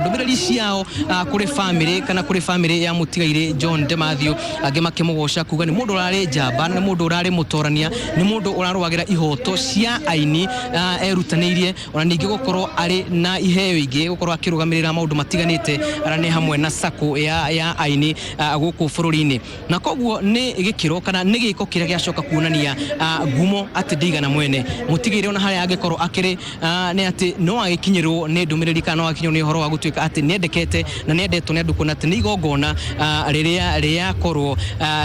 ndomereri ciao kuri family kana kuri family ya mutigaire John de Mathew age makimugosha kuga ni mundu urare jamba ni mundu urare mutorania ni mundu urarwagira ihoto cia aini erutanirie ona ningi gukorwo ari na iheo ingi gukorwo akirugamirira maundu matiganite arane hamwe na sako ya aini guku fururini na koguo ni gikiro kana ni giko kiria giacoka kuonania gumo ati ndigana mwene mutigaire ona haria agikorwo akiri ni ati no agikinyirwo ni ndumiriri kana no agikinyirwo ni horo wa gutuika ati nendekete na nendetwo ni andu kuna ati ni igongona riria korwo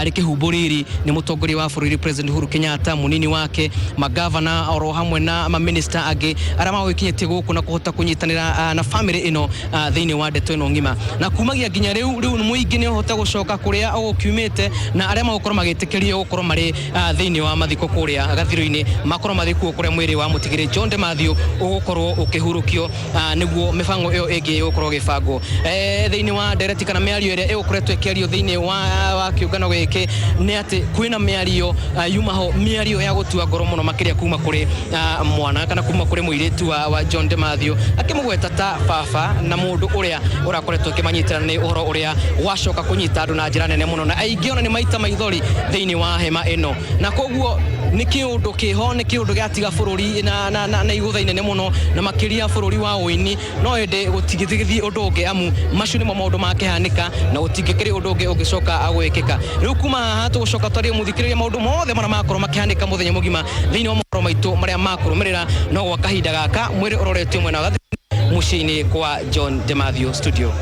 rikihumburiri ni mutongoria wa bururi President Uhuru Kenyatta munini wake magavana oro hamwe na minister age ara mawikinyetie guku na kuhota kunyitanira na family ino thiini wa ndeto ino ngima na kumagia ginya riu muingi ni hota gucoka kuria okiumite na aria magukoro magitikirio gukorwo mari thiini wa mathiko kuria gathiro-ini makoro mathikuo kuria mwiri wa mutigire John de Mathew ugukorwo ukihurukio niguo mifango iyo igi gukorwo gibango thiini wa direct kana miario iria igukoretwo ikiario thiini wa kiungano giki ni ati kwina miario yumaho miario ya gutua ngoro muno makiria kuma kuri mwana kana kuma kuri muiritu wa John de Mathew akimugweta ta baba na mundu uria urakoretwo kimanyitana ni uhoro uria wacoka kunyita andu na njira nene muno na aingi ona ni maita maithori thiini wa hema ino na koguo ni kiundu kiho ni kiundu giatiga bururi na igutha inene muno na makiria bururi wa uini no ende gutigithigithia undu ungi amu macio ni maundu makihanika na gutingikiri undu ungi ungicoka agwikika riu kuma haha tugucoka twari muthikiriria maundu mothe mara makorwo makihanika muthenya mugima thiini wa mohoro maitu maria makurumirira no gwa kahinda gaka mwiri uroretio mwena wa muciini kwa John de Mathew studio.